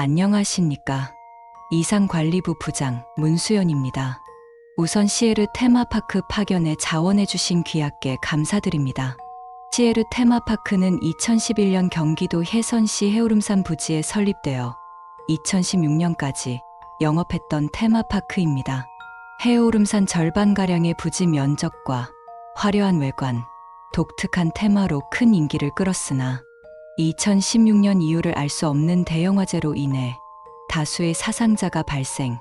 안녕하십니까. 이상관리부 부장 문수연입니다. 우선 시에르 테마파크 파견에 자원해주신 귀하께 감사드립니다. 시에르 테마파크는 2011년 경기도 해선시 해오름산 부지에 설립되어 2016년까지 영업했던 테마파크입니다. 해오름산 절반가량의 부지 면적과 화려한 외관, 독특한 테마로 큰 인기를 끌었으나 2016년 이유를 알 수 없는 대형 화재로 인해 다수의 사상자가 발생,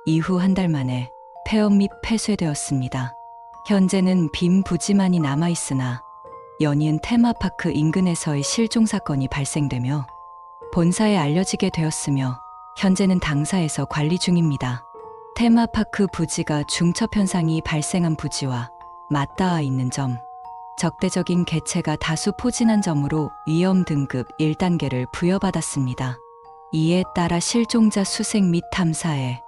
이후 한 달 만에 폐업 및 폐쇄되었습니다. 현재는 빈 부지만이 남아있으나 연이은 테마파크 인근에서의 실종 사건이 발생되며 본사에 알려지게 되었으며 현재는 당사에서 관리 중입니다. 테마파크 부지가 중첩 현상이 발생한 부지와 맞닿아 있는 점, 적대적인 개체가 다수 포진한 점으로 위험 등급 1단계를 부여받았습니다. 이에 따라 실종자 수색 및 탐사에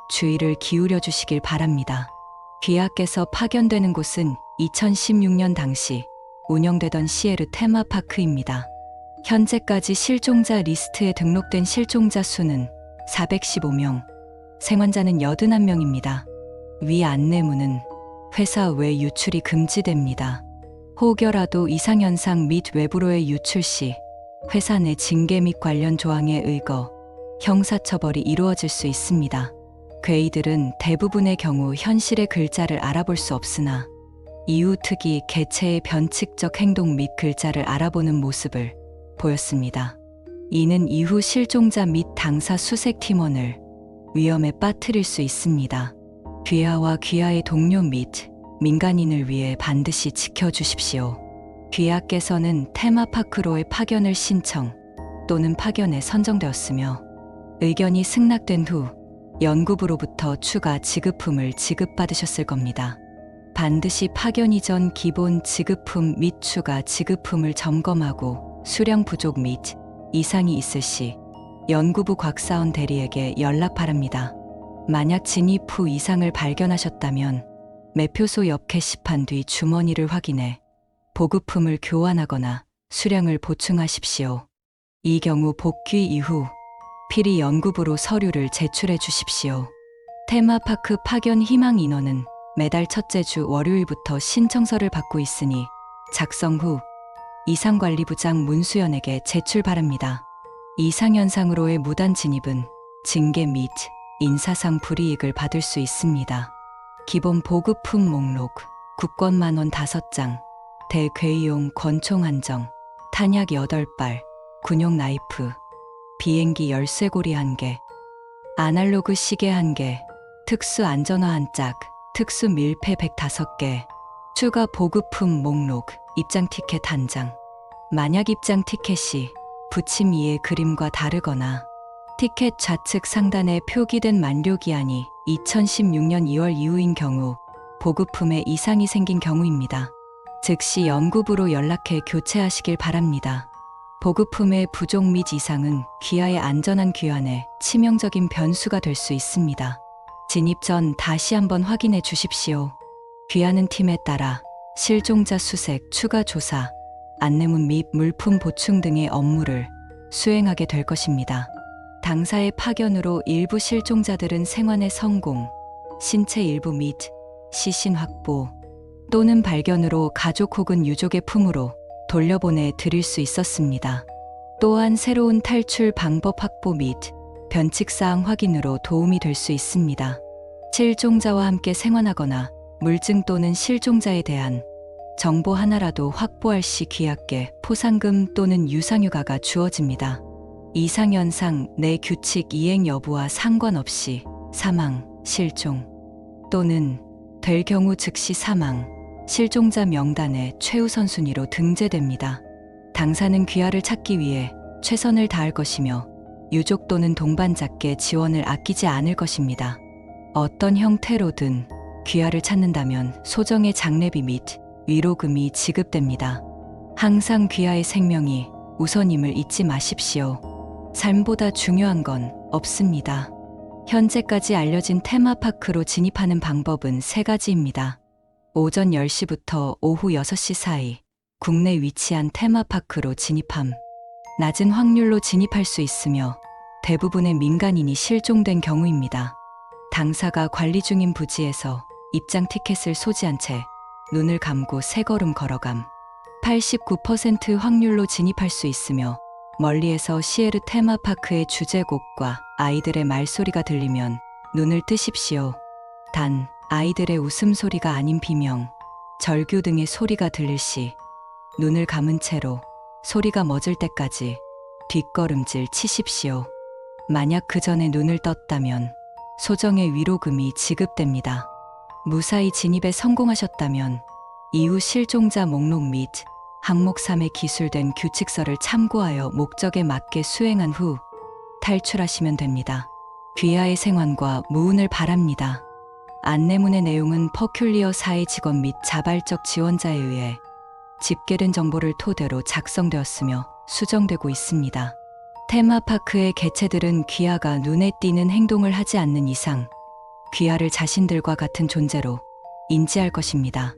주의를 기울여 주시길 바랍니다. 귀하께서 파견되는 곳은 2016년 당시 운영되던 시에르 테마파크입니다. 현재까지 실종자 리스트에 등록된 실종자 수는 415명, 생환자는 81명입니다. 위 안내문은 회사 외 유출이 금지됩니다. 혹여라도 이상현상 및 외부로의 유출 시 회사 내 징계 및 관련 조항에 의거 형사처벌이 이루어질 수 있습니다. 괴이들은 대부분의 경우 현실의 글자를 알아볼 수 없으나 이후 특이 개체의 변칙적 행동 및 글자를 알아보는 모습을 보였습니다. 이는 이후 실종자 및 당사 수색 팀원을 위험에 빠뜨릴 수 있습니다. 귀하와 귀하의 동료 및 민간인을 위해 반드시 지켜주십시오. 귀하께서는 테마파크로의 파견을 신청 또는 파견에 선정되었으며 의견이 승낙된 후 연구부로부터 추가 지급품을 지급받으셨을 겁니다. 반드시 파견 이전 기본 지급품 및 추가 지급품을 점검하고 수령 부족 및 이상이 있을 시 연구부 곽사원 대리에게 연락 바랍니다. 만약 진입 후 이상을 발견하셨다면 매표소 옆 게시판 뒤 주머니를 확인해 보급품을 교환하거나 수량을 보충하십시오. 이 경우 복귀 이후 필히 연구부로 서류를 제출해 주십시오. 테마파크 파견 희망 인원은 매달 첫째 주 월요일부터 신청서를 받고 있으니 작성 후 이상관리부장 문수연에게 제출 바랍니다. 이상현상으로의 무단 진입은 징계 및 인사상 불이익을 받을 수 있습니다. 기본 보급품 목록, 국권만원 5장, 대괴이용 권총 한정, 탄약 8발, 군용 나이프, 비행기 열쇠고리 1개, 아날로그 시계 1개, 특수 안전화 1짝, 특수 밀폐 105개, 추가 보급품 목록, 입장 티켓 1장. 만약 입장 티켓이 부침 위의 그림과 다르거나 티켓 좌측 상단에 표기된 만료기한이 2016년 2월 이후인 경우 보급품에 이상이 생긴 경우입니다. 즉시 연구부로 연락해 교체하시길 바랍니다. 보급품의 부족 및 이상은 귀하의 안전한 귀환에 치명적인 변수가 될 수 있습니다. 진입 전 다시 한번 확인해 주십시오. 귀하는 팀에 따라 실종자 수색, 추가 조사, 안내문 및 물품 보충 등의 업무를 수행하게 될 것입니다. 당사의 파견으로 일부 실종자들은 생환의 성공, 신체 일부 및 시신 확보 또는 발견으로 가족 혹은 유족의 품으로 돌려보내 드릴 수 있었습니다. 또한 새로운 탈출 방법 확보 및 변칙사항 확인으로 도움이 될 수 있습니다. 실종자와 함께 생환하거나 물증 또는 실종자에 대한 정보 하나라도 확보할 시 귀하께 포상금 또는 유상휴가가 주어집니다. 이상현상 내 규칙 이행 여부와 상관없이 사망, 실종 또는 될 경우 즉시 사망, 실종자 명단에 최우선 순위로 등재됩니다. 당사는 귀하를 찾기 위해 최선을 다할 것이며 유족 또는 동반자께 지원을 아끼지 않을 것입니다. 어떤 형태로든 귀하를 찾는다면 소정의 장례비 및 위로금이 지급됩니다. 항상 귀하의 생명이 우선임을 잊지 마십시오. 삶보다 중요한 건 없습니다. 현재까지 알려진 테마파크로 진입하는 방법은 3가지입니다. 오전 10시부터 오후 6시 사이 국내 위치한 테마파크로 진입함. 낮은 확률로 진입할 수 있으며 대부분의 민간인이 실종된 경우입니다. 당사가 관리 중인 부지에서 입장 티켓을 소지한 채 눈을 감고 세 걸음 걸어감 89% 확률로 진입할 수 있으며, 멀리에서 시에르 테마파크의 주제곡과 아이들의 말소리가 들리면 눈을 뜨십시오. 단, 아이들의 웃음소리가 아닌 비명, 절규 등의 소리가 들릴 시 눈을 감은 채로 소리가 멎을 때까지 뒷걸음질 치십시오. 만약 그 전에 눈을 떴다면 소정의 위로금이 지급됩니다. 무사히 진입에 성공하셨다면 이후 실종자 목록 및 항목 3에 기술된 규칙서를 참고하여 목적에 맞게 수행한 후 탈출하시면 됩니다. 귀하의 생환과 무운을 바랍니다. 안내문의 내용은 퍼큘리어 사의 직원 및 자발적 지원자에 의해 집계된 정보를 토대로 작성되었으며 수정되고 있습니다. 테마파크의 개체들은 귀하가 눈에 띄는 행동을 하지 않는 이상 귀하를 자신들과 같은 존재로 인지할 것입니다.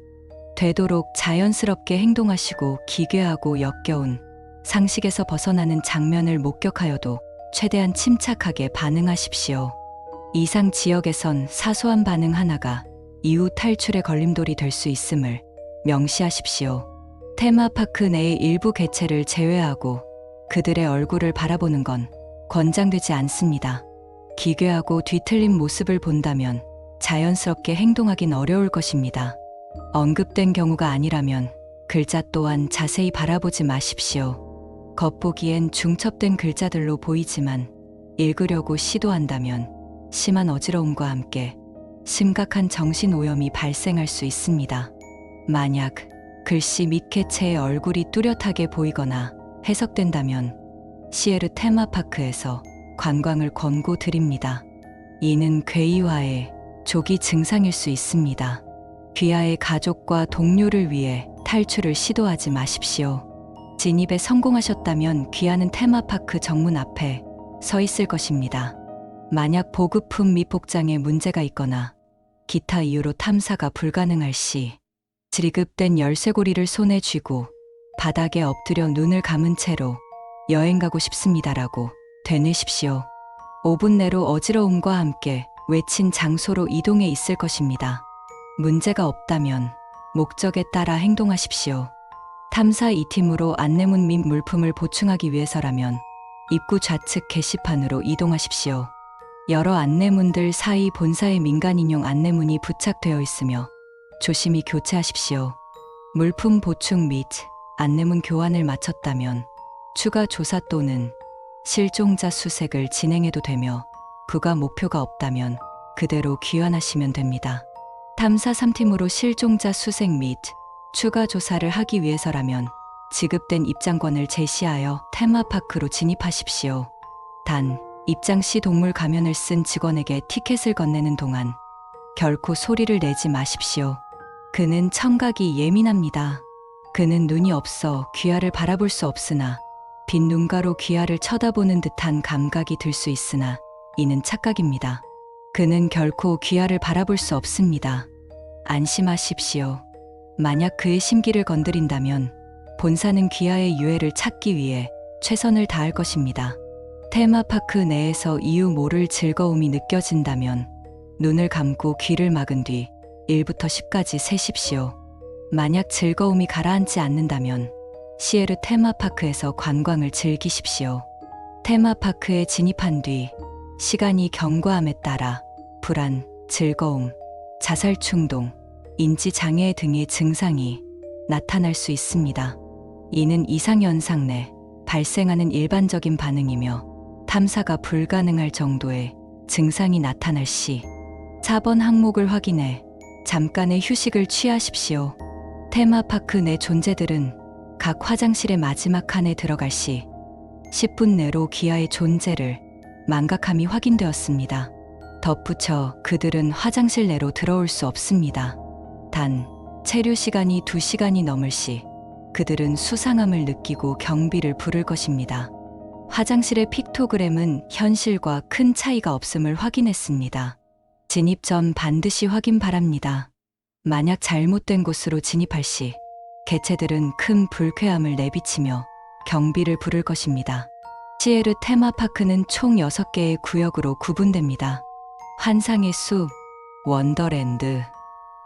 되도록 자연스럽게 행동하시고, 기괴하고 역겨운 상식에서 벗어나는 장면을 목격하여도 최대한 침착하게 반응하십시오. 이상 지역에선 사소한 반응 하나가 이후 탈출의 걸림돌이 될 수 있음을 명시하십시오. 테마파크 내의 일부 개체를 제외하고 그들의 얼굴을 바라보는 건 권장되지 않습니다. 기괴하고 뒤틀린 모습을 본다면 자연스럽게 행동하긴 어려울 것입니다. 언급된 경우가 아니라면 글자 또한 자세히 바라보지 마십시오. 겉보기엔 중첩된 글자들로 보이지만 읽으려고 시도한다면 심한 어지러움과 함께 심각한 정신오염이 발생할 수 있습니다. 만약 글씨 및 개체의 얼굴이 뚜렷하게 보이거나 해석된다면 시에르 테마파크에서 관광을 권고드립니다. 이는 괴이화의 조기 증상일 수 있습니다. 귀하의 가족과 동료를 위해 탈출을 시도하지 마십시오. 진입에 성공하셨다면 귀하는 테마파크 정문 앞에 서 있을 것입니다. 만약 보급품 및 복장에 문제가 있거나 기타 이유로 탐사가 불가능할 시 지급된 열쇠고리를 손에 쥐고 바닥에 엎드려 눈을 감은 채로 여행 가고 싶습니다라고 되뇌십시오. 5분 내로 어지러움과 함께 외친 장소로 이동해 있을 것입니다. 문제가 없다면 목적에 따라 행동하십시오. 탐사 2팀으로 안내문 및 물품을 보충하기 위해서라면 입구 좌측 게시판으로 이동하십시오. 여러 안내문들 사이 본사의 민간인용 안내문이 부착되어 있으며 조심히 교체하십시오. 물품 보충 및 안내문 교환을 마쳤다면 추가 조사 또는 실종자 수색을 진행해도 되며, 부가 목표가 없다면 그대로 귀환하시면 됩니다. 탐사 3팀으로 실종자 수색 및 추가 조사를 하기 위해서라면 지급된 입장권을 제시하여 테마파크로 진입하십시오. 단, 입장 시 동물 가면을 쓴 직원에게 티켓을 건네는 동안 결코 소리를 내지 마십시오. 그는 청각이 예민합니다. 그는 눈이 없어 귀하를 바라볼 수 없으나 빈 눈가로 귀하를 쳐다보는 듯한 감각이 들 수 있으나 이는 착각입니다. 그는 결코 귀하를 바라볼 수 없습니다. 안심하십시오. 만약 그의 심기를 건드린다면 본사는 귀하의 유해를 찾기 위해 최선을 다할 것입니다. 테마파크 내에서 이유 모를 즐거움이 느껴진다면 눈을 감고 귀를 막은 뒤 1부터 10까지 세십시오. 만약 즐거움이 가라앉지 않는다면 시에르 테마파크에서 관광을 즐기십시오. 테마파크에 진입한 뒤 시간이 경과함에 따라 불안, 즐거움, 자살 충동, 인지 장애 등의 증상이 나타날 수 있습니다. 이는 이상현상 내 발생하는 일반적인 반응이며 탐사가 불가능할 정도의 증상이 나타날 시 4번 항목을 확인해 잠깐의 휴식을 취하십시오. 테마파크 내 존재들은 각 화장실의 마지막 칸에 들어갈 시 10분 내로 귀하의 존재를 망각함이 확인되었습니다. 덧붙여 그들은 화장실 내로 들어올 수 없습니다. 단, 체류 시간이 2시간이 넘을 시 그들은 수상함을 느끼고 경비를 부를 것입니다. 화장실의 픽토그램은 현실과 큰 차이가 없음을 확인했습니다. 진입 전 반드시 확인 바랍니다. 만약 잘못된 곳으로 진입할 시 개체들은 큰 불쾌함을 내비치며 경비를 부를 것입니다. 시에르 테마파크는 총 6개의 구역으로 구분됩니다. 환상의 숲, 원더랜드,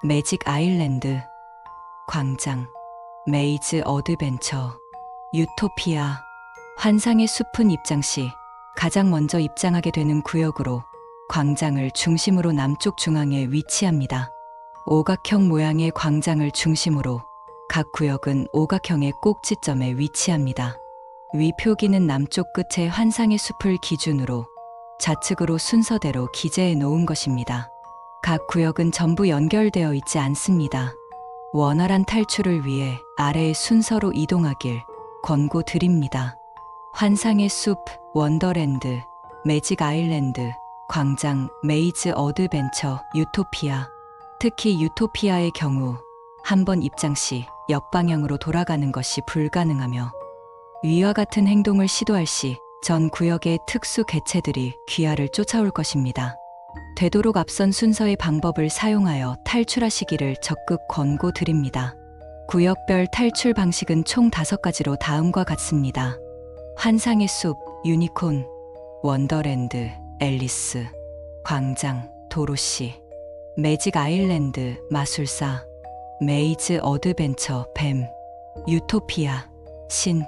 매직 아일랜드, 광장, 메이즈 어드벤처, 유토피아. 환상의 숲은 입장 시 가장 먼저 입장하게 되는 구역으로 광장을 중심으로 남쪽 중앙에 위치합니다. 오각형 모양의 광장을 중심으로 각 구역은 오각형의 꼭지점에 위치합니다. 위 표기는 남쪽 끝의 환상의 숲을 기준으로 좌측으로 순서대로 기재해 놓은 것입니다. 각 구역은 전부 연결되어 있지 않습니다. 원활한 탈출을 위해 아래의 순서로 이동하길 권고드립니다. 환상의 숲, 원더랜드, 매직 아일랜드, 광장, 메이즈 어드벤처, 유토피아. 특히 유토피아의 경우 한 번 입장 시 역방향으로 돌아가는 것이 불가능하며 위와 같은 행동을 시도할 시 전 구역의 특수 개체들이 귀하를 쫓아올 것입니다. 되도록 앞선 순서의 방법을 사용하여 탈출하시기를 적극 권고드립니다. 구역별 탈출 방식은 총 5가지로 다음과 같습니다. 환상의 숲, 유니콘, 원더랜드, 앨리스, 광장, 도로시, 매직 아일랜드, 마술사, 메이즈 어드벤처, 뱀, 유토피아, 신.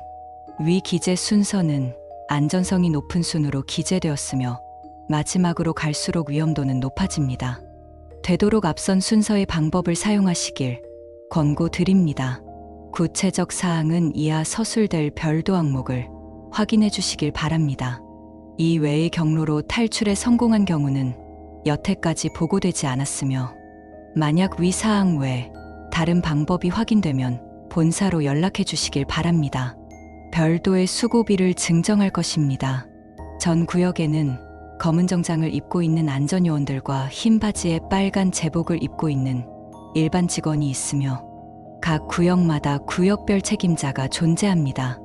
위 기재 순서는 안전성이 높은 순으로 기재되었으며 마지막으로 갈수록 위험도는 높아집니다. 되도록 앞선 순서의 방법을 사용하시길 권고드립니다. 구체적 사항은 이하 서술될 별도 항목을 확인해 주시길 바랍니다. 이 외의 경로로 탈출에 성공한 경우는 여태까지 보고되지 않았으며 만약 위 사항 외에 다른 방법이 확인되면 본사로 연락해 주시길 바랍니다. 별도의 수고비를 증정할 것입니다. 전 구역에는 검은 정장을 입고 있는 안전요원들과 흰 바지에 빨간 제복을 입고 있는 일반 직원이 있으며 각 구역마다 구역별 책임자가 존재합니다.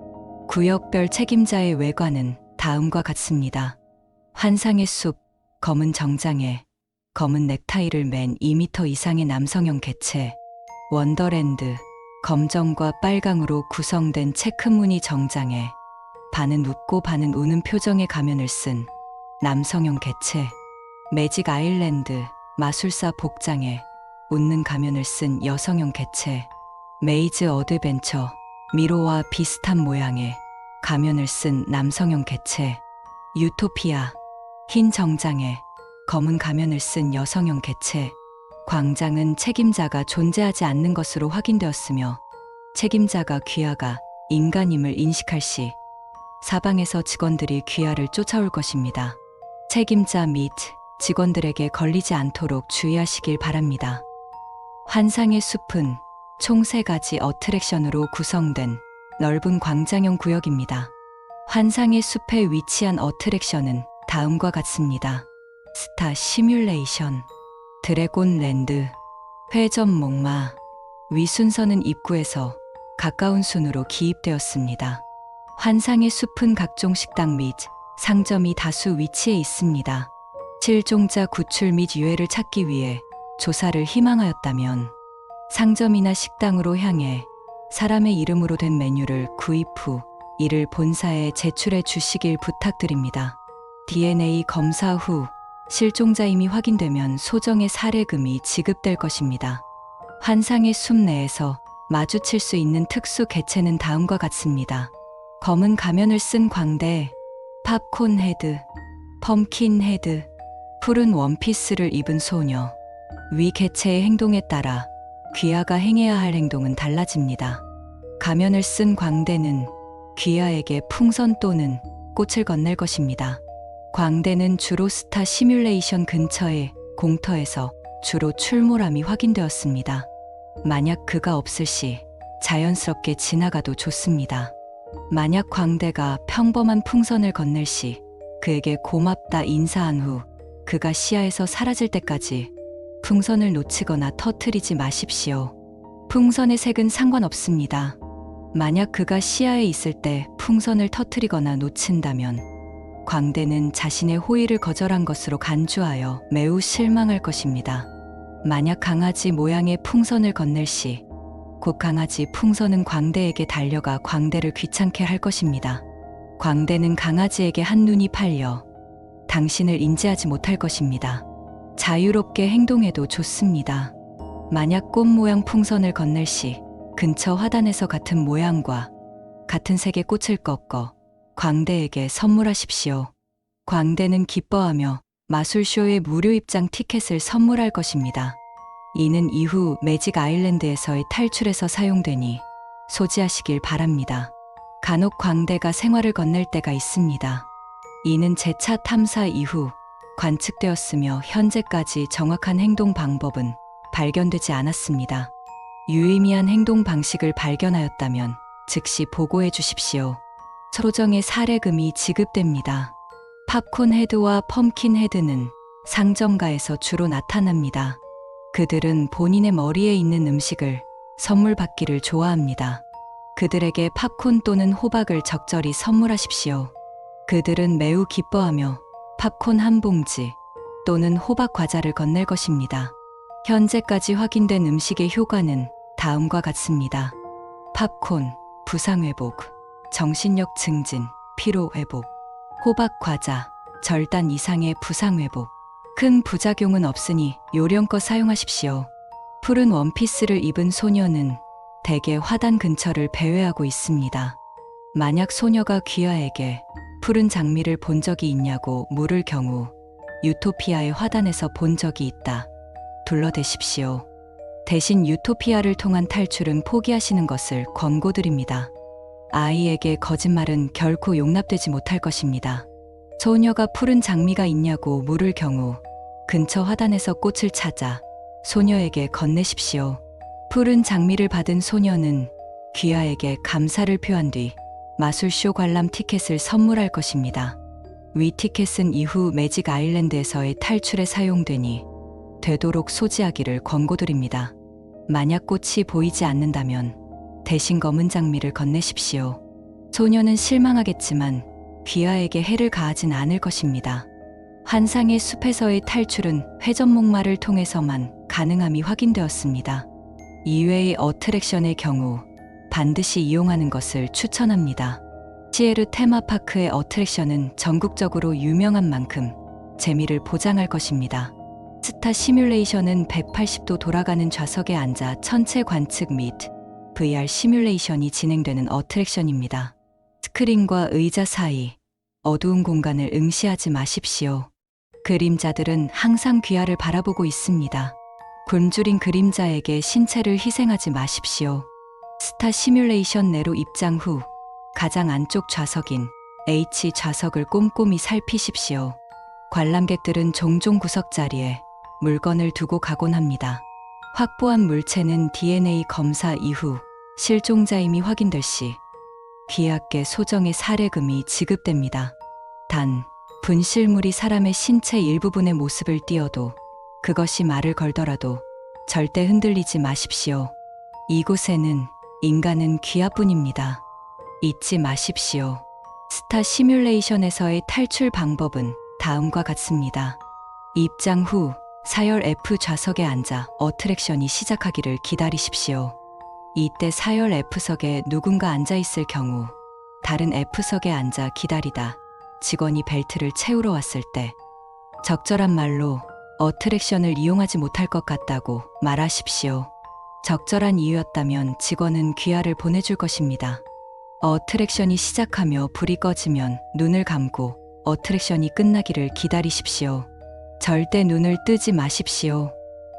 구역별 책임자의 외관은 다음과 같습니다. 환상의 숲, 검은 정장에 검은 넥타이를 맨 2m 이상의 남성형 개체. 원더랜드, 검정과 빨강으로 구성된 체크무늬 정장에 반은 웃고 반은 우는 표정의 가면을 쓴 남성형 개체. 매직 아일랜드, 마술사 복장에 웃는 가면을 쓴 여성형 개체. 메이즈 어드벤처, 미로와 비슷한 모양의 가면을 쓴 남성형 개체. 유토피아, 흰 정장에 검은 가면을 쓴 여성형 개체. 광장은 책임자가 존재하지 않는 것으로 확인되었으며 책임자가 귀하가 인간임을 인식할 시 사방에서 직원들이 귀하를 쫓아올 것입니다. 책임자 및 직원들에게 걸리지 않도록 주의하시길 바랍니다. 환상의 숲은 총 3가지 어트랙션으로 구성된 넓은 광장형 구역입니다. 환상의 숲에 위치한 어트랙션은 다음과 같습니다. 스타 시뮬레이션, 드래곤 랜드, 회전 목마. 위 순서는 입구에서 가까운 순으로 기입되었습니다. 환상의 숲은 각종 식당 및 상점이 다수 위치해 있습니다. 실종자 구출 및 유해를 찾기 위해 조사를 희망하였다면 상점이나 식당으로 향해 사람의 이름으로 된 메뉴를 구입 후 이를 본사에 제출해 주시길 부탁드립니다. DNA 검사 후 실종자임이 확인되면 소정의 살해금이 지급될 것입니다. 환상의 숲 내에서 마주칠 수 있는 특수 개체는 다음과 같습니다. 검은 가면을 쓴 광대, 팝콘 헤드, 펌킨 헤드, 푸른 원피스를 입은 소녀. 위 개체의 행동에 따라 귀하가 행해야 할 행동은 달라집니다. 가면을 쓴 광대는 귀하에게 풍선 또는 꽃을 건넬 것입니다. 광대는 주로 스타 시뮬레이션 근처의 공터에서 주로 출몰함이 확인되었습니다. 만약 그가 없을 시 자연스럽게 지나가도 좋습니다. 만약 광대가 평범한 풍선을 건넬 시 그에게 고맙다 인사한 후 그가 시야에서 사라질 때까지 풍선을 놓치거나 터뜨리지 마십시오. 풍선의 색은 상관없습니다. 만약 그가 시야에 있을 때 풍선을 터뜨리거나 놓친다면 광대는 자신의 호의를 거절한 것으로 간주하여 매우 실망할 것입니다. 만약 강아지 모양의 풍선을 건넬 시 곧 강아지 풍선은 광대에게 달려가 광대를 귀찮게 할 것입니다. 광대는 강아지에게 한눈이 팔려 당신을 인지하지 못할 것입니다. 자유롭게 행동해도 좋습니다. 만약 꽃 모양 풍선을 건넬 시 근처 화단에서 같은 모양과 같은 색의 꽃을 꺾어 광대에게 선물하십시오. 광대는 기뻐하며 마술쇼의 무료 입장 티켓을 선물할 것입니다. 이는 이후 매직 아일랜드에서의 탈출에서 사용되니 소지하시길 바랍니다. 간혹 광대가 생활을 건넬 때가 있습니다. 이는 재차 탐사 이후 관측되었으며 현재까지 정확한 행동 방법은 발견되지 않았습니다. 유의미한 행동 방식을 발견하였다면 즉시 보고해 주십시오. 소정의 사례금이 지급됩니다. 팝콘 헤드와 펌킨 헤드는 상점가에서 주로 나타납니다. 그들은 본인의 머리에 있는 음식을 선물 받기를 좋아합니다. 그들에게 팝콘 또는 호박을 적절히 선물하십시오. 그들은 매우 기뻐하며 팝콘 한 봉지 또는 호박 과자를 건넬 것입니다. 현재까지 확인된 음식의 효과는 다음과 같습니다. 팝콘, 부상회복, 정신력 증진, 피로회복. 호박 과자, 절단 이상의 부상회복. 큰 부작용은 없으니 요령껏 사용하십시오. 푸른 원피스를 입은 소녀는 대개 화단 근처를 배회하고 있습니다. 만약 소녀가 귀하에게 푸른 장미를 본 적이 있냐고 물을 경우 유토피아의 화단에서 본 적이 있다. 둘러대십시오. 대신 유토피아를 통한 탈출은 포기하시는 것을 권고드립니다. 아이에게 거짓말은 결코 용납되지 못할 것입니다. 소녀가 푸른 장미가 있냐고 물을 경우 근처 화단에서 꽃을 찾아 소녀에게 건네십시오. 푸른 장미를 받은 소녀는 귀하에게 감사를 표한 뒤 마술쇼 관람 티켓을 선물할 것입니다. 위 티켓은 이후 매직 아일랜드에서의 탈출에 사용되니 되도록 소지하기를 권고드립니다. 만약 꽃이 보이지 않는다면 대신 검은 장미를 건네십시오. 소녀는 실망하겠지만 귀하에게 해를 가하진 않을 것입니다. 환상의 숲에서의 탈출은 회전목마를 통해서만 가능함이 확인되었습니다. 이외의 어트랙션의 경우 반드시 이용하는 것을 추천합니다. 시에르 테마파크의 어트랙션은 전국적으로 유명한 만큼 재미를 보장할 것입니다. 스타 시뮬레이션은 180도 돌아가는 좌석에 앉아 천체 관측 및 VR 시뮬레이션이 진행되는 어트랙션입니다. 스크린과 의자 사이 어두운 공간을 응시하지 마십시오. 그림자들은 항상 귀하를 바라보고 있습니다. 굶주린 그림자에게 신체를 희생하지 마십시오. 스타 시뮬레이션 내로 입장 후 가장 안쪽 좌석인 H 좌석을 꼼꼼히 살피십시오. 관람객들은 종종 구석 자리에 물건을 두고 가곤 합니다. 확보한 물체는 DNA 검사 이후 실종자임이 확인될 시 귀하께 소정의 사례금이 지급됩니다. 단, 분실물이 사람의 신체 일부분의 모습을 띄어도 그것이 말을 걸더라도 절대 흔들리지 마십시오. 이곳에는 인간은 귀하뿐입니다. 잊지 마십시오. 스타 시뮬레이션에서의 탈출 방법은 다음과 같습니다. 입장 후 사열 F 좌석에 앉아 어트랙션이 시작하기를 기다리십시오. 이때 사열 F석에 누군가 앉아 있을 경우 다른 F석에 앉아 기다리다 직원이 벨트를 채우러 왔을 때 적절한 말로 어트랙션을 이용하지 못할 것 같다고 말하십시오. 적절한 이유였다면 직원은 귀하를 보내줄 것입니다. 어트랙션이 시작하며 불이 꺼지면 눈을 감고 어트랙션이 끝나기를 기다리십시오. 절대 눈을 뜨지 마십시오.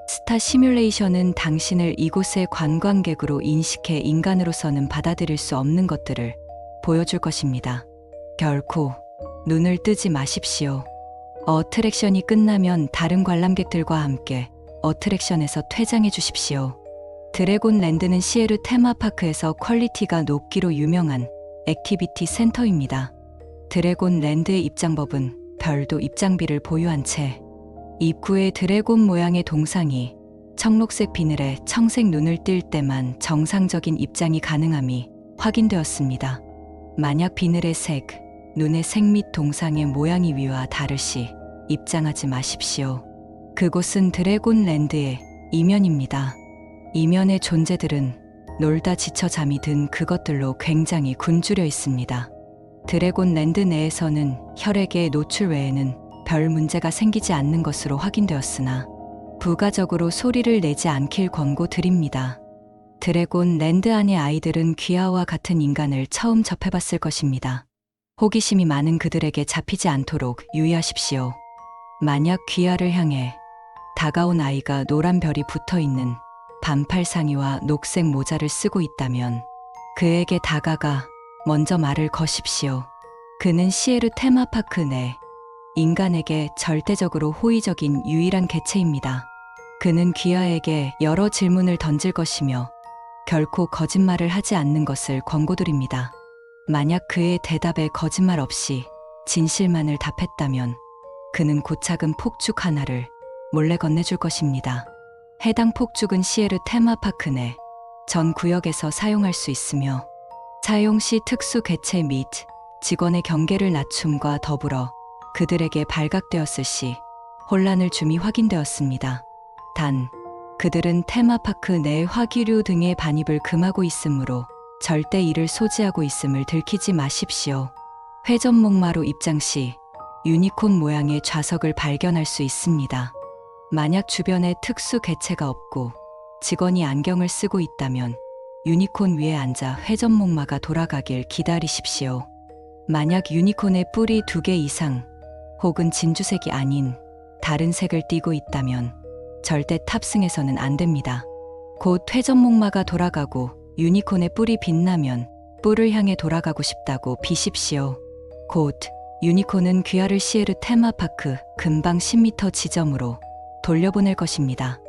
스타 시뮬레이션은 당신을 이곳의 관광객으로 인식해 인간으로서는 받아들일 수 없는 것들을 보여줄 것입니다. 결코 눈을 뜨지 마십시오. 어트랙션이 끝나면 다른 관람객들과 함께 어트랙션에서 퇴장해 주십시오. 드래곤 랜드는 시에르 테마파크에서 퀄리티가 높기로 유명한 액티비티 센터입니다. 드래곤 랜드의 입장법은 별도 입장비를 보유한 채 입구에 드래곤 모양의 동상이 청록색 비늘에 청색 눈을 뜰 때만 정상적인 입장이 가능함이 확인되었습니다. 만약 비늘의 색, 눈의 색 및 동상의 모양이 위와 다를 시 입장하지 마십시오. 그곳은 드래곤 랜드의 이면입니다. 이면의 존재들은 놀다 지쳐 잠이 든 그것들로 굉장히 굶주려 있습니다. 드래곤 랜드 내에서는 혈액의 노출 외에는 별 문제가 생기지 않는 것으로 확인되었으나 부가적으로 소리를 내지 않길 권고드립니다. 드래곤 랜드 안의 아이들은 귀하와 같은 인간을 처음 접해봤을 것입니다. 호기심이 많은 그들에게 잡히지 않도록 유의하십시오. 만약 귀하를 향해 다가온 아이가 노란 별이 붙어있는 반팔 상의와 녹색 모자를 쓰고 있다면 그에게 다가가 먼저 말을 거십시오. 그는 시에르 테마파크 내 인간에게 절대적으로 호의적인 유일한 개체입니다. 그는 귀하에게 여러 질문을 던질 것이며 결코 거짓말을 하지 않는 것을 권고드립니다. 만약 그의 대답에 거짓말 없이 진실만을 답했다면 그는 고작은 폭죽 하나를 몰래 건네줄 것입니다. 해당 폭죽은 시에르 테마파크 내 전 구역에서 사용할 수 있으며 사용 시 특수 개체 및 직원의 경계를 낮춤과 더불어 그들에게 발각되었을 시 혼란을 줌이 확인되었습니다. 단, 그들은 테마파크 내 화기류 등의 반입을 금하고 있으므로 절대 이를 소지하고 있음을 들키지 마십시오. 회전목마로 입장 시 유니콘 모양의 좌석을 발견할 수 있습니다. 만약 주변에 특수 개체가 없고 직원이 안경을 쓰고 있다면 유니콘 위에 앉아 회전목마가 돌아가길 기다리십시오. 만약 유니콘의 뿔이 2개 이상 혹은 진주색이 아닌 다른 색을 띠고 있다면 절대 탑승해서는 안 됩니다. 곧 회전목마가 돌아가고 유니콘의 뿔이 빛나면 뿔을 향해 돌아가고 싶다고 비십시오. 곧 유니콘은 귀하를 시에르 테마파크 근방 10m 지점으로 돌려보낼 것입니다.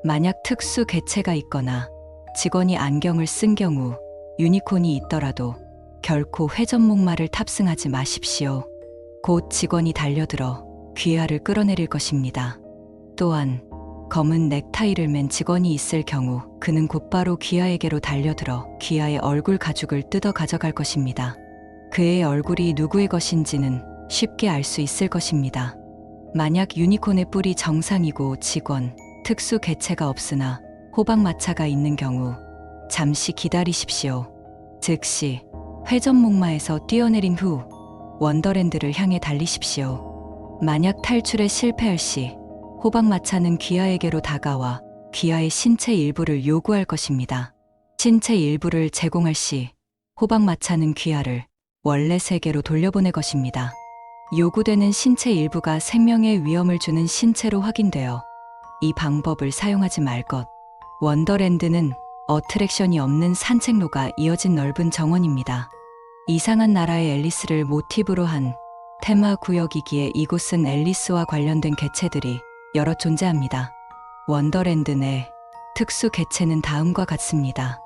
만약 특수 개체가 있거나 직원이 안경을 쓴 경우 유니콘이 있더라도 결코 회전목마를 탑승하지 마십시오. 곧 직원이 달려들어 귀하를 끌어내릴 것입니다. 또한 검은 넥타이를 맨 직원이 있을 경우 그는 곧바로 귀하에게로 달려들어 귀하의 얼굴 가죽을 뜯어 가져갈 것입니다. 그의 얼굴이 누구의 것인지는 쉽게 알 수 있을 것입니다. 만약 유니콘의 뿔이 정상이고 직원, 특수 개체가 없으나 호박마차가 있는 경우 잠시 기다리십시오. 즉시 회전목마에서 뛰어내린 후 원더랜드를 향해 달리십시오. 만약 탈출에 실패할 시 호박마차는 귀하에게로 다가와 귀하의 신체 일부를 요구할 것입니다. 신체 일부를 제공할 시 호박마차는 귀하를 원래 세계로 돌려보낼 것입니다. 요구되는 신체 일부가 생명에 위험을 주는 신체로 확인되어 이 방법을 사용하지 말 것. 원더랜드는 어트랙션이 없는 산책로가 이어진 넓은 정원입니다. 이상한 나라의 앨리스를 모티브로 한 테마 구역이기에 이곳은 앨리스와 관련된 개체들이 여러 존재합니다. 원더랜드 내 특수 개체는 다음과 같습니다.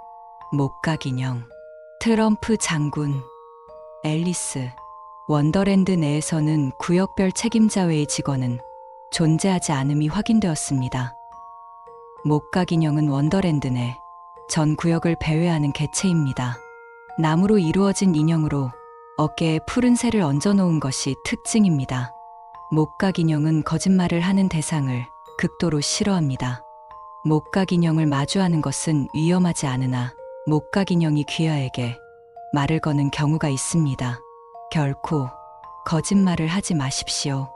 목각인형, 트럼프 장군, 앨리스. 원더랜드 내에서는 구역별 책임자 외의 직원은 존재하지 않음이 확인되었습니다. 목각인형은 원더랜드 내 전 구역을 배회하는 개체입니다. 나무로 이루어진 인형으로 어깨에 푸른 새를 얹어놓은 것이 특징입니다. 목각인형은 거짓말을 하는 대상을 극도로 싫어합니다. 목각인형을 마주하는 것은 위험하지 않으나 목각인형이 귀하에게 말을 거는 경우가 있습니다. 결코 거짓말을 하지 마십시오.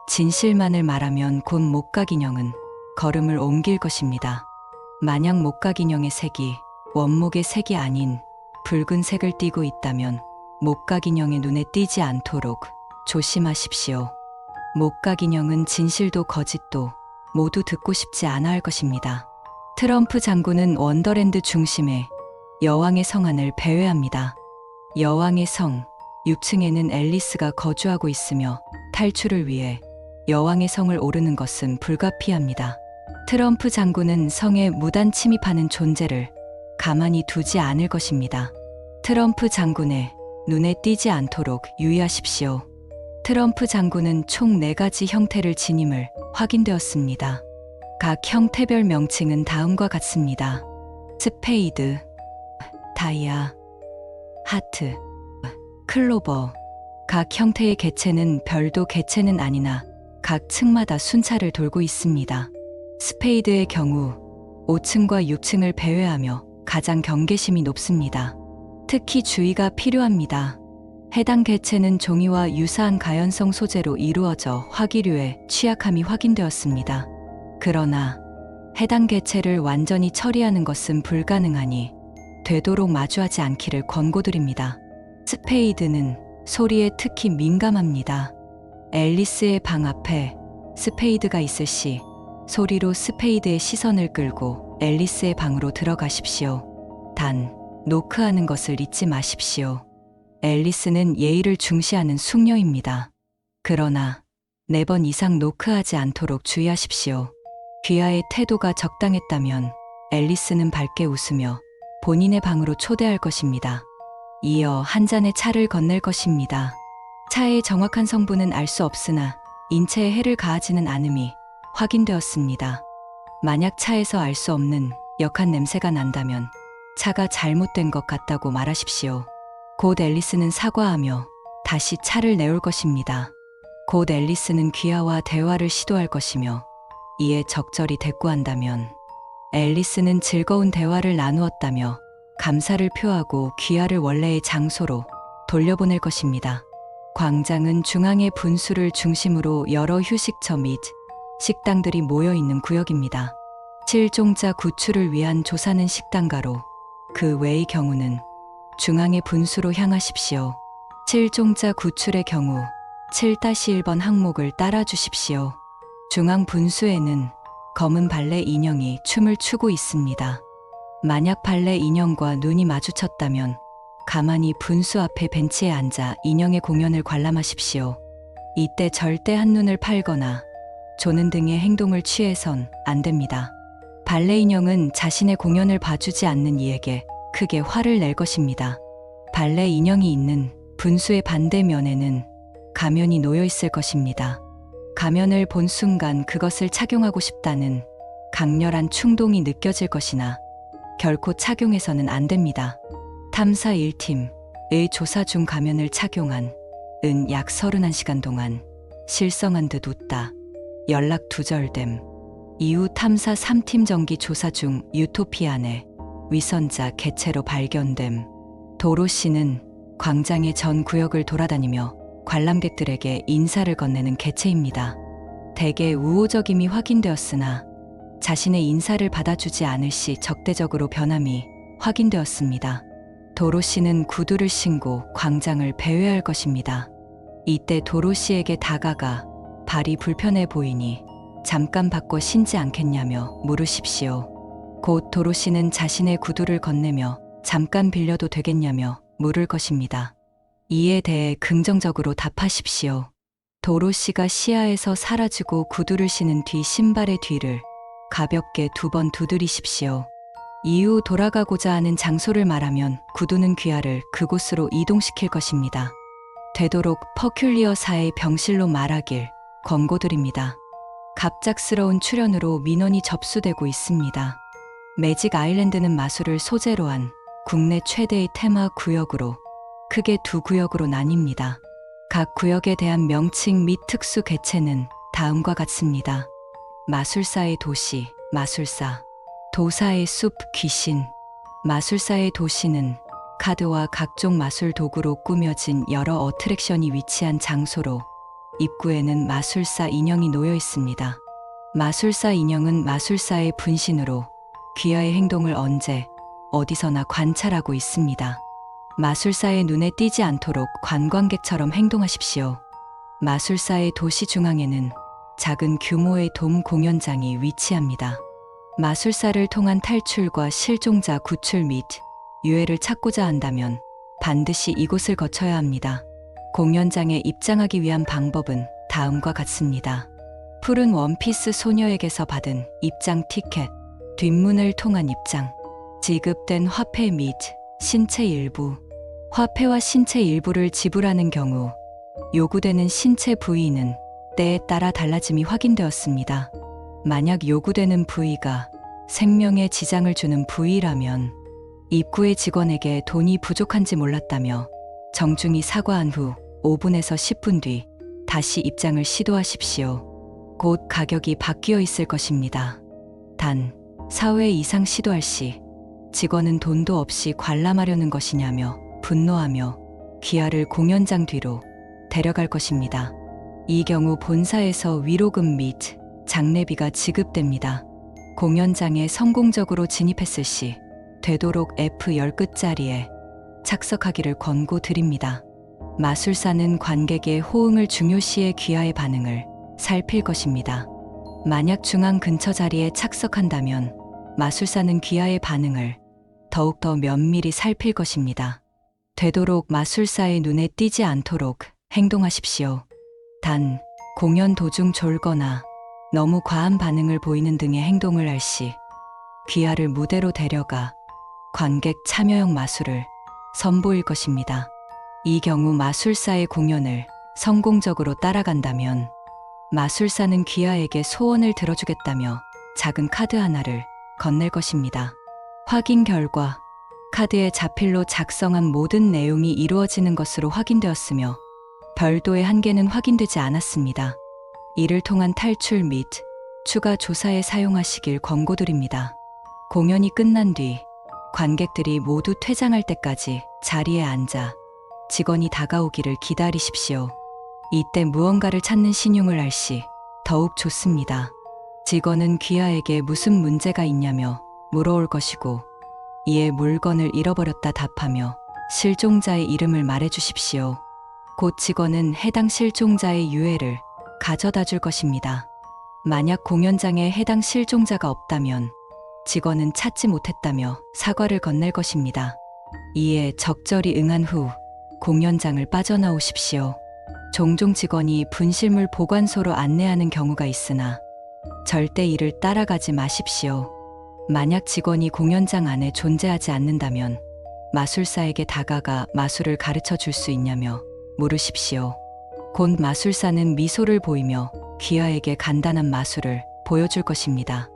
진실만을 말하면 곧 목각인형은 걸음을 옮길 것입니다. 만약 목각인형의 색이 원목의 색이 아닌 붉은색을 띠고 있다면 목각인형의 눈에 띄지 않도록 조심하십시오. 목각인형은 진실도 거짓도 모두 듣고 싶지 않아 할 것입니다. 트럼프 장군은 원더랜드 중심에 여왕의 성 안을 배회합니다. 여왕의 성 6층에는 앨리스가 거주하고 있으며 탈출을 위해 여왕의 성을 오르는 것은 불가피합니다. 트럼프 장군은 성에 무단 침입하는 존재를 가만히 두지 않을 것입니다. 트럼프 장군의 눈에 띄지 않도록 유의하십시오. 트럼프 장군은 총 4가지 형태를 지님을 확인되었습니다. 각 형태별 명칭은 다음과 같습니다. 스페이드, 다이아, 하트, 클로버. 각 형태의 개체는 별도 개체는 아니나 각 층마다 순찰을 돌고 있습니다. 스페이드의 경우 5층과 6층을 배회하며 가장 경계심이 높습니다. 특히 주의가 필요합니다. 해당 개체는 종이와 유사한 가연성 소재로 이루어져 화기류의 취약함이 확인되었습니다. 그러나 해당 개체를 완전히 처리하는 것은 불가능하니 되도록 마주하지 않기를 권고드립니다. 스페이드는 소리에 특히 민감합니다. 앨리스의 방 앞에 스페이드가 있을 시 소리로 스페이드의 시선을 끌고 앨리스의 방으로 들어가십시오. 단, 노크하는 것을 잊지 마십시오. 앨리스는 예의를 중시하는 숙녀입니다. 그러나 4번 이상 노크하지 않도록 주의하십시오. 귀하의 태도가 적당했다면 앨리스는 밝게 웃으며 본인의 방으로 초대할 것입니다. 이어 한 잔의 차를 건넬 것입니다. 차의 정확한 성분은 알 수 없으나 인체에 해를 가하지는 않음이 확인되었습니다. 만약 차에서 알 수 없는 역한 냄새가 난다면 차가 잘못된 것 같다고 말하십시오. 곧 앨리스는 사과하며 다시 차를 내올 것입니다. 곧 앨리스는 귀하와 대화를 시도할 것이며 이에 적절히 대꾸한다면 앨리스는 즐거운 대화를 나누었다며 감사를 표하고 귀하를 원래의 장소로 돌려보낼 것입니다. 광장은 중앙의 분수를 중심으로 여러 휴식처 및 식당들이 모여있는 구역입니다. 실종자 구출을 위한 조사는 식당가로, 그 외의 경우는 중앙의 분수로 향하십시오. 실종자 구출의 경우 7-1번 항목을 따라 주십시오. 중앙 분수에는 검은 발레 인형이 춤을 추고 있습니다. 만약 발레 인형과 눈이 마주쳤다면 가만히 분수 앞에 벤치에 앉아 인형의 공연을 관람하십시오. 이때 절대 한눈을 팔거나 조는 등의 행동을 취해선 안 됩니다. 발레 인형은 자신의 공연을 봐주지 않는 이에게 크게 화를 낼 것입니다. 발레 인형이 있는 분수의 반대면에는 가면이 놓여 있을 것입니다. 가면을 본 순간 그것을 착용하고 싶다는 강렬한 충동이 느껴질 것이나 결코 착용해서는 안 됩니다. 탐사 1팀의 조사 중 가면을 착용한 은 약 31시간 동안 실성한 듯 웃다. 연락 두절됨. 이후 탐사 3팀 정기 조사 중 유토피아 내 위선자 개체로 발견됨. 도로시는 광장의 전 구역을 돌아다니며 관람객들에게 인사를 건네는 개체입니다. 대개 우호적임이 확인되었으나 자신의 인사를 받아주지 않을 시 적대적으로 변함이 확인되었습니다. 도로시는 구두를 신고 광장을 배회할 것입니다. 이때 도로시에게 다가가 발이 불편해 보이니 잠깐 바꿔 신지 않겠냐며 물으십시오. 곧 도로시는 자신의 구두를 건네며 잠깐 빌려도 되겠냐며 물을 것입니다. 이에 대해 긍정적으로 답하십시오. 도로시가 시야에서 사라지고 구두를 신은 뒤 신발의 뒤를 가볍게 2번 두드리십시오. 이후 돌아가고자 하는 장소를 말하면 구두는 귀하를 그곳으로 이동시킬 것입니다. 되도록 퍼큘리어사의 병실로 말하길 권고드립니다. 갑작스러운 출연으로 민원이 접수되고 있습니다. 매직 아일랜드는 마술을 소재로 한 국내 최대의 테마 구역으로 크게 2구역으로 나뉩니다. 각 구역에 대한 명칭 및 특수 개체는 다음과 같습니다. 마술사의 도시, 마술사. 도사의 숲, 귀신. 마술사의 도시는 카드와 각종 마술 도구로 꾸며진 여러 어트랙션이 위치한 장소로 입구에는 마술사 인형이 놓여 있습니다. 마술사 인형은 마술사의 분신으로 귀하의 행동을 언제, 어디서나 관찰하고 있습니다. 마술사의 눈에 띄지 않도록 관광객처럼 행동하십시오. 마술사의 도시 중앙에는 작은 규모의 돔 공연장이 위치합니다. 마술사를 통한 탈출과 실종자 구출 및 유해를 찾고자 한다면 반드시 이곳을 거쳐야 합니다. 공연장에 입장하기 위한 방법은 다음과 같습니다. 푸른 원피스 소녀에게서 받은 입장 티켓, 뒷문을 통한 입장, 지급된 화폐 및 신체 일부. 화폐와 신체 일부를 지불하는 경우 요구되는 신체 부위는 때에 따라 달라짐이 확인되었습니다. 만약 요구되는 부위가 생명에 지장을 주는 부위라면 입구의 직원에게 돈이 부족한지 몰랐다며 정중히 사과한 후 5분에서 10분 뒤 다시 입장을 시도하십시오. 곧 가격이 바뀌어 있을 것입니다. 단, 4회 이상 시도할 시 직원은 돈도 없이 관람하려는 것이냐며 분노하며 귀하를 공연장 뒤로 데려갈 것입니다. 이 경우 본사에서 위로금 및 장례비가 지급됩니다. 공연장에 성공적으로 진입했을 시 되도록 F10끝자리에 착석하기를 권고드립니다. 마술사는 관객의 호응을 중요시해 귀하의 반응을 살필 것입니다. 만약 중앙 근처 자리에 착석한다면 마술사는 귀하의 반응을 더욱더 면밀히 살필 것입니다. 되도록 마술사의 눈에 띄지 않도록 행동하십시오. 단, 공연 도중 졸거나 너무 과한 반응을 보이는 등의 행동을 할 시 귀하를 무대로 데려가 관객 참여형 마술을 선보일 것입니다. 이 경우 마술사의 공연을 성공적으로 따라간다면 마술사는 귀하에게 소원을 들어주겠다며 작은 카드 하나를 건넬 것입니다. 확인 결과 카드에 자필로 작성한 모든 내용이 이루어지는 것으로 확인되었으며 별도의 한계는 확인되지 않았습니다. 이를 통한 탈출 및 추가 조사에 사용하시길 권고드립니다. 공연이 끝난 뒤 관객들이 모두 퇴장할 때까지 자리에 앉아 직원이 다가오기를 기다리십시오. 이때 무언가를 찾는 신용을 알 시 더욱 좋습니다. 직원은 귀하에게 무슨 문제가 있냐며 물어올 것이고 이에 물건을 잃어버렸다 답하며 실종자의 이름을 말해주십시오. 곧 직원은 해당 실종자의 유해를 가져다 줄 것입니다. 만약 공연장에 해당 실종자가 없다면 직원은 찾지 못했다며 사과를 건넬 것입니다. 이에 적절히 응한 후 공연장을 빠져나오십시오. 종종 직원이 분실물 보관소로 안내하는 경우가 있으나 절대 이를 따라가지 마십시오. 만약 직원이 공연장 안에 존재하지 않는다면 마술사에게 다가가 마술을 가르쳐 줄 수 있냐며 물으십시오. 곧 마술사는 미소를 보이며 귀하에게 간단한 마술을 보여줄 것입니다.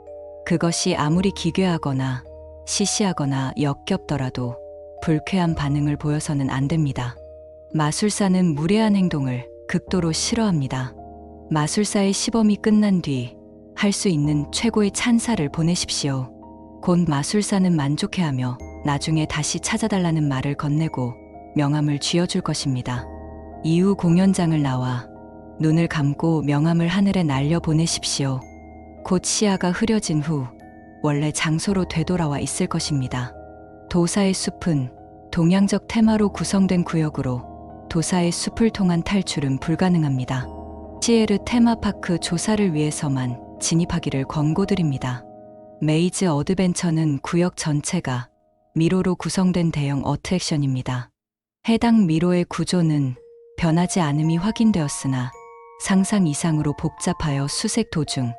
그것이 아무리 기괴하거나 시시하거나 역겹더라도 불쾌한 반응을 보여서는 안 됩니다. 마술사는 무례한 행동을 극도로 싫어합니다. 마술사의 시범이 끝난 뒤 할 수 있는 최고의 찬사를 보내십시오. 곧 마술사는 만족해하며 나중에 다시 찾아달라는 말을 건네고 명함을 쥐어줄 것입니다. 이후 공연장을 나와 눈을 감고 명함을 하늘에 날려 보내십시오. 곧 시야가 흐려진 후 원래 장소로 되돌아와 있을 것입니다. 도사의 숲은 동양적 테마로 구성된 구역으로 도사의 숲을 통한 탈출은 불가능합니다. 시에르 테마파크 조사를 위해서만 진입하기를 권고드립니다. 메이즈 어드벤처는 구역 전체가 미로로 구성된 대형 어트랙션입니다. 해당 미로의 구조는 변하지 않음이 확인되었으나 상상 이상으로 복잡하여 수색 도중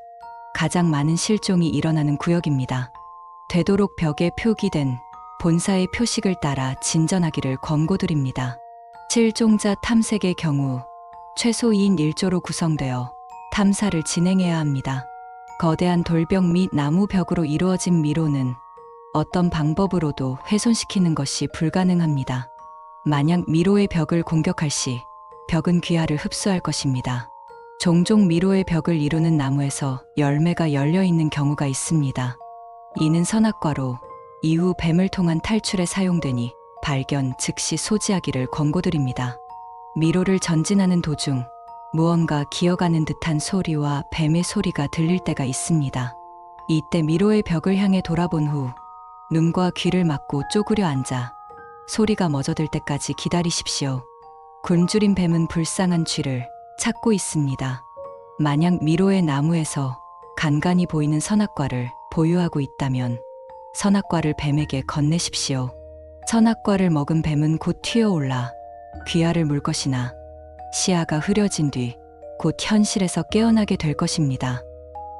가장 많은 실종이 일어나는 구역입니다. 되도록 벽에 표기된 본사의 표식을 따라 진전하기를 권고드립니다. 실종자 탐색의 경우 최소 2인 1조로 구성되어 탐사를 진행해야 합니다. 거대한 돌벽 및 나무 벽으로 이루어진 미로는 어떤 방법으로도 훼손시키는 것이 불가능합니다. 만약 미로의 벽을 공격할 시 벽은 귀하를 흡수할 것입니다. 종종 미로의 벽을 이루는 나무에서 열매가 열려 있는 경우가 있습니다. 이는 선악과로 이후 뱀을 통한 탈출에 사용되니 발견 즉시 소지하기를 권고드립니다. 미로를 전진하는 도중 무언가 기어가는 듯한 소리와 뱀의 소리가 들릴 때가 있습니다. 이때 미로의 벽을 향해 돌아본 후 눈과 귀를 막고 쪼그려 앉아 소리가 멎어들 때까지 기다리십시오. 굶주린 뱀은 불쌍한 쥐를 찾고 있습니다. 만약 미로의 나무에서 간간히 보이는 선악과를 보유하고 있다면 선악과를 뱀에게 건네십시오. 선악과를 먹은 뱀은 곧 튀어올라 귀하를 물 것이나 시야가 흐려진 뒤 곧 현실에서 깨어나게 될 것입니다.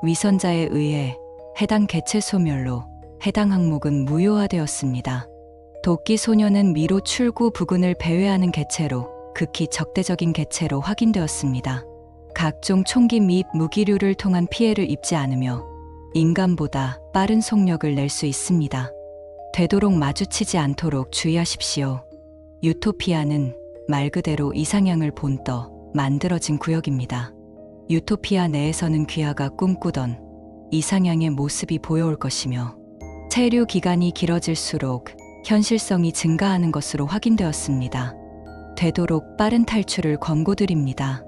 위선자에 의해 해당 개체 소멸로 해당 항목은 무효화되었습니다. 도끼 소녀는 미로 출구 부근을 배회하는 개체로 극히 적대적인 개체로 확인되었습니다. 각종 총기 및 무기류를 통한 피해를 입지 않으며 인간보다 빠른 속력을 낼 수 있습니다. 되도록 마주치지 않도록 주의하십시오. 유토피아는 말 그대로 이상향을 본떠 만들어진 구역입니다. 유토피아 내에서는 귀하가 꿈꾸던 이상향의 모습이 보여올 것이며 체류 기간이 길어질수록 현실성이 증가하는 것으로 확인되었습니다. 되도록 빠른 탈출을 권고드립니다.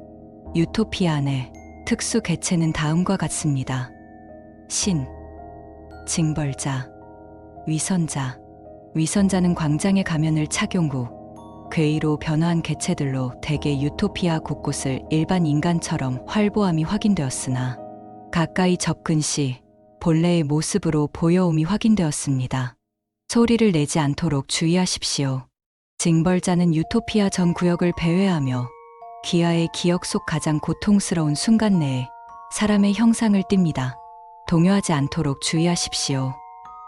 유토피아 안의 특수 개체는 다음과 같습니다. 신, 징벌자, 위선자. 위선자는 광장의 가면을 착용 후 괴이로 변화한 개체들로 대개 유토피아 곳곳을 일반 인간처럼 활보함이 확인되었으나 가까이 접근 시 본래의 모습으로 보여옴이 확인되었습니다. 소리를 내지 않도록 주의하십시오. 징벌자는 유토피아 전 구역을 배회하며 귀하의 기억 속 가장 고통스러운 순간 내에 사람의 형상을 띱니다. 동요하지 않도록 주의하십시오.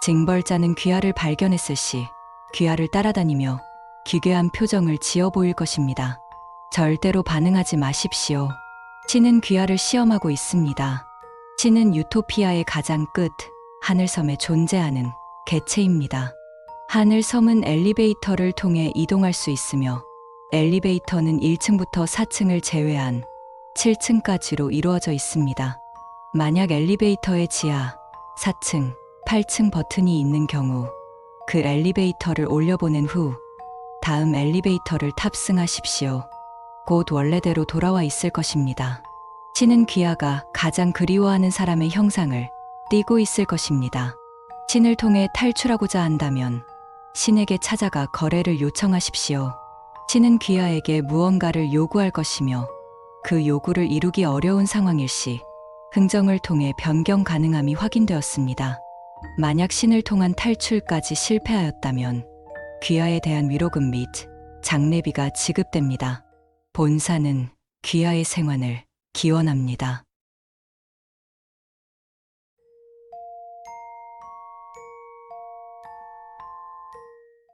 징벌자는 귀하를 발견했을 시 귀하를 따라다니며 기괴한 표정을 지어 보일 것입니다. 절대로 반응하지 마십시오. 신은 귀하를 시험하고 있습니다. 신은 유토피아의 가장 끝, 하늘섬에 존재하는 개체입니다. 하늘섬은 엘리베이터를 통해 이동할 수 있으며 엘리베이터는 1층부터 4층을 제외한 7층까지로 이루어져 있습니다. 만약 엘리베이터의 지하, 4층, 8층 버튼이 있는 경우 그 엘리베이터를 올려보낸 후 다음 엘리베이터를 탑승하십시오. 곧 원래대로 돌아와 있을 것입니다. 신은 귀하가 가장 그리워하는 사람의 형상을 띠고 있을 것입니다. 신을 통해 탈출하고자 한다면 신에게 찾아가 거래를 요청하십시오. 신은 귀하에게 무언가를 요구할 것이며 그 요구를 이루기 어려운 상황일 시 흥정을 통해 변경 가능함이 확인되었습니다. 만약 신을 통한 탈출까지 실패하였다면 귀하에 대한 위로금 및 장례비가 지급됩니다. 본사는 귀하의 생환을 기원합니다.